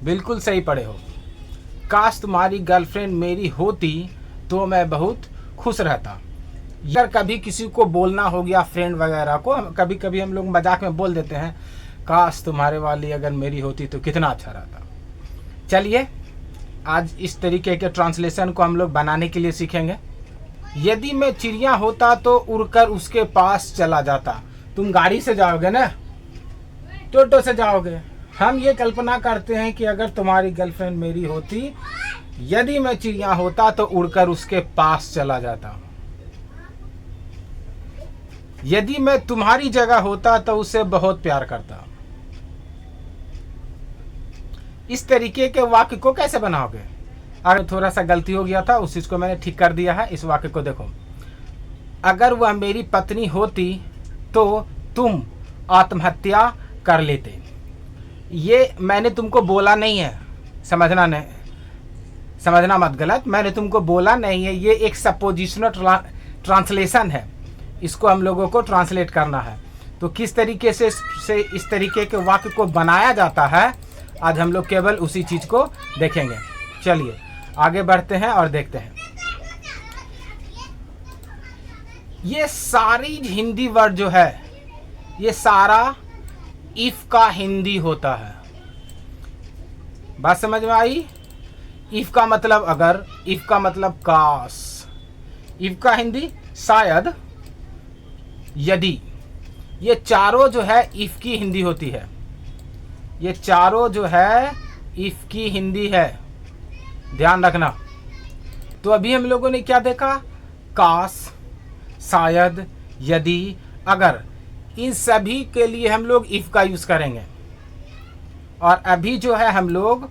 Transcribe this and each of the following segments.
बिल्कुल सही पढ़े हो। काश तुम्हारी गर्लफ्रेंड मेरी होती तो मैं बहुत खुश रहता। यार कभी किसी को बोलना हो गया, फ्रेंड वगैरह को, कभी कभी हम लोग मजाक में बोल देते हैं काश तुम्हारे वाली अगर मेरी होती तो कितना अच्छा रहता। चलिए आज इस तरीके के ट्रांसलेशन को हम लोग बनाने के लिए सीखेंगे। यदि मैं चिड़िया होता तो उड़कर उसके पास चला जाता। तुम गाड़ी से जाओगे ना, टोटो से जाओगे। हम ये कल्पना करते हैं कि अगर तुम्हारी गर्लफ्रेंड मेरी होती, यदि मैं चिड़िया होता तो उड़कर उसके पास चला जाता। यदि मैं तुम्हारी जगह होता तो उसे बहुत प्यार करता। इस तरीके के वाक्य को कैसे बनाओगे? अगर थोड़ा सा गलती हो गया था, उस चीज को मैंने ठीक कर दिया है। इस वाक्य को देखो, अगर वह मेरी पत्नी होती तो तुम आत्महत्या कर लेते। ये मैंने तुमको बोला नहीं है, समझना मत गलत, मैंने तुमको बोला नहीं है। ये एक सपोजिशनल ट्रांसलेशन है, इसको हम लोगों को ट्रांसलेट करना है। तो किस तरीके से इस तरीके के वाक्य को बनाया जाता है, आज हम लोग केवल उसी चीज को देखेंगे। चलिए आगे बढ़ते हैं और देखते हैं। ये सारी हिंदी वर्ड जो है, ये सारा इफ का हिंदी होता है। बात समझ में आई? इफ का मतलब अगर, इफ का मतलब काश, इफ का हिंदी शायद, यदि। ये चारों जो है इफ की हिंदी होती है। ये चारों जो है इफ की हिंदी है, ध्यान रखना। तो अभी हम लोगों ने क्या देखा? काश, शायद, यदि, अगर, इन सभी के लिए हम लोग इफ का यूज करेंगे। और अभी जो है हम लोग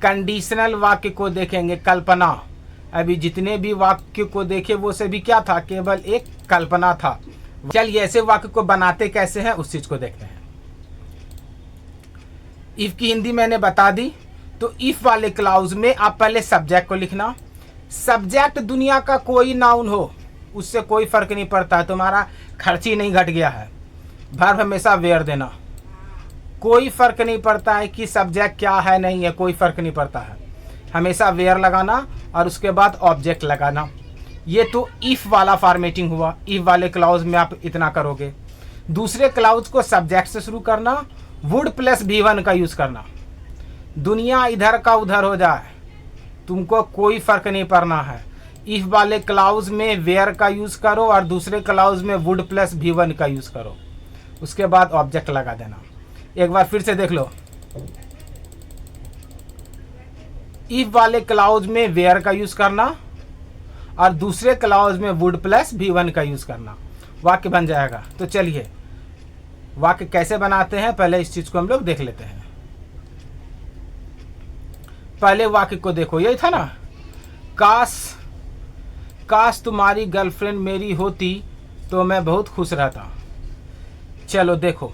कंडीशनल वाक्य को देखेंगे, कल्पना। अभी जितने भी वाक्य को देखे वो सभी क्या था? केवल एक कल्पना था। चलिए ऐसे वाक्य को बनाते कैसे हैं उस चीज को देखते हैं। इफ की हिंदी मैंने बता दी। तो इफ वाले क्लाउज में आप पहले सब्जेक्ट को लिखना। सब्जेक्ट दुनिया का कोई नाउन हो, उससे कोई फर्क नहीं पड़ता है। तुम्हारा खर्च ही नहीं घट गया है, वर्ब हमेशा वेयर देना। कोई फर्क नहीं पड़ता है कि सब्जेक्ट क्या है, नहीं है, कोई फर्क नहीं पड़ता है। हमेशा वेयर लगाना और उसके बाद ऑब्जेक्ट लगाना। ये तो इफ वाला फॉर्मेटिंग हुआ। इफ वाले क्लाउज में आप इतना करोगे। दूसरे क्लाउज को सब्जेक्ट से शुरू करना, वुड प्लस V1 का यूज करना। दुनिया इधर का उधर हो जाए, तुमको कोई फर्क नहीं पड़ना है। इफ वाले क्लाउज में वेयर का यूज करो और दूसरे क्लाउज में वुड प्लस V1 का यूज करो। उसके बाद ऑब्जेक्ट लगा देना। एक बार फिर से देख लो। इफ वाले क्लाउज में वेयर का यूज करना और दूसरे क्लाउज में वुड प्लस V1 का यूज करना, वाक्य बन जाएगा। तो चलिए वाक्य कैसे बनाते हैं, पहले इस चीज को हम लोग देख लेते हैं। पहले वाक्य को देखो, यही था ना, काश तुम्हारी गर्लफ्रेंड मेरी होती तो मैं बहुत खुश रहता। चलो देखो,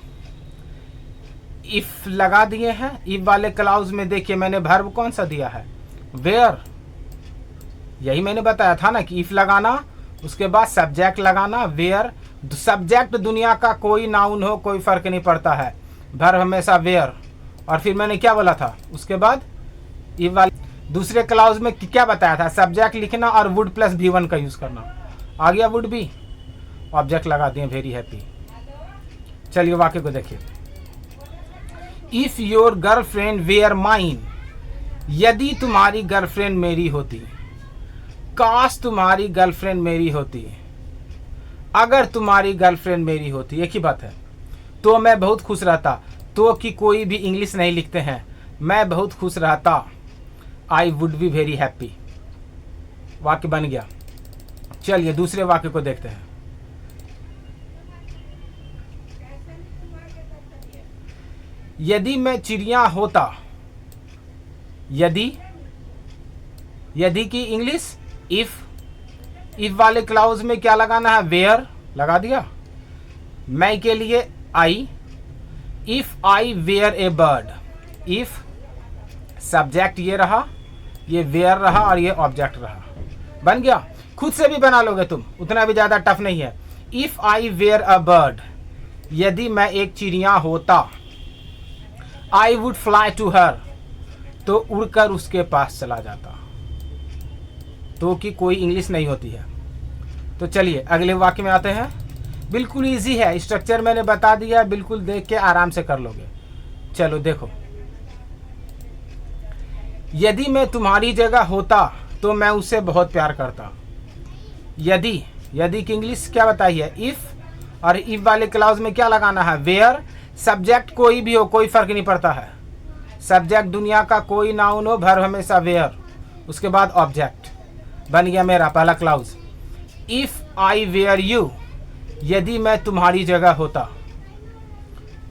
इफ लगा दिए हैं। इफ वाले क्लाउज में देखिए मैंने वर्ब कौन सा दिया है? वेयर। यही मैंने बताया था ना कि इफ लगाना, उसके बाद सब्जेक्ट लगाना, वेयर। सब्जेक्ट दुनिया का कोई नाउन हो, कोई फर्क नहीं पड़ता है, वर्ब हमेशा वेयर। और फिर मैंने क्या बोला था उसके बाद? इफ वाले दूसरे क्लाउज में क्या बताया था? सब्जेक्ट लिखना और वुड प्लस V1 का यूज करना। आ गया वुड भी, ऑब्जेक्ट लगा दिए, वेरी हैप्पी। चलिए वाक्य को देखिए। If your girlfriend were mine, यदि तुम्हारी गर्लफ्रेंड मेरी होती। काश तुम्हारी गर्लफ्रेंड मेरी होती, अगर तुम्हारी गर्लफ्रेंड मेरी होती, एक ही बात है। तो मैं बहुत खुश रहता। तो कि कोई भी इंग्लिश नहीं लिखते हैं, मैं बहुत खुश रहता। I would be very happy. वाक्य बन गया। चलिए दूसरे वाक्य को देखते हैं। यदि मैं चिड़िया होता, यदि की इंग्लिश इफ। इफ वाले क्लाउज में क्या लगाना है? वेयर लगा दिया। मैं के लिए आई। If I were a bird, if subject ये रहा, ये वेयर रहा और ये ऑब्जेक्ट रहा, बन गया। खुद से भी बना लोगे तुम, उतना भी ज्यादा टफ नहीं है। If I were a bird, यदि मैं एक चिड़िया होता। I would fly to her, तो उड़कर उसके पास चला जाता। तो की कोई इंग्लिश नहीं होती है। तो चलिए अगले वाक्य में आते हैं। बिल्कुल इजी है, स्ट्रक्चर मैंने बता दिया, बिल्कुल देख के आराम से कर लोगे। चलो देखो, यदि मैं तुम्हारी जगह होता तो मैं उसे बहुत प्यार करता। यदि की इंग्लिश क्या बताई है? इफ, और इफ वाले क्लाउज में क्या लगाना है? वेयर। सब्जेक्ट कोई भी हो, कोई फर्क नहीं पड़ता है। सब्जेक्ट दुनिया का कोई नाउन हो, वर्ब हमेशा वेयर, उसके बाद ऑब्जेक्ट। बन गया मेरा पहला clause. If I were you, यदि मैं तुम्हारी जगह होता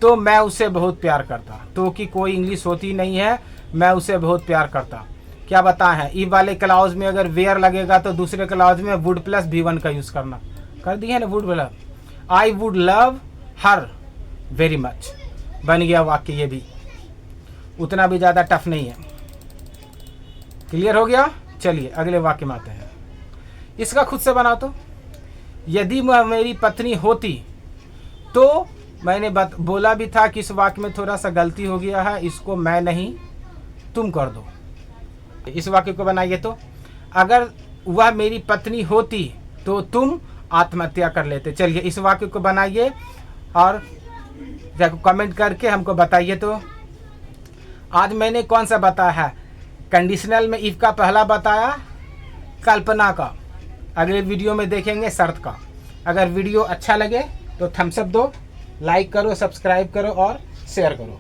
तो मैं उसे बहुत प्यार करता। तो की कोई इंग्लिश होती नहीं है, मैं उसे बहुत प्यार करता। क्या बताए हैं? इफ वाले क्लाउज में अगर वेयर लगेगा तो दूसरे क्लाउज में वुड प्लस V1 का यूज करना। कर दिया है ना, would plus. I would love her very much. बन गया वाक्य, ये भी उतना भी ज्यादा टफ नहीं है। क्लियर हो गया? चलिए अगले वाक्य में आते हैं। इसका खुद से बना तो, यदि वह मेरी पत्नी होती तो, मैंने बोला भी था कि इस वाक्य में थोड़ा सा गलती हो गया है, इसको मैं नहीं तुम कर दो। इस वाक्य को बनाइए तो, अगर वह मेरी पत्नी होती तो तुम आत्महत्या कर लेते। चलिए इस वाक्य को बनाइए और कमेंट करके हमको बताइए। तो आज मैंने कौन सा बताया है? कंडीशनल में इफ का पहला बताया, कल्पना का। अगले वीडियो में देखेंगे शर्त का। अगर वीडियो अच्छा लगे तो थम्स अप दो, लाइक करो, सब्सक्राइब करो और शेयर करो।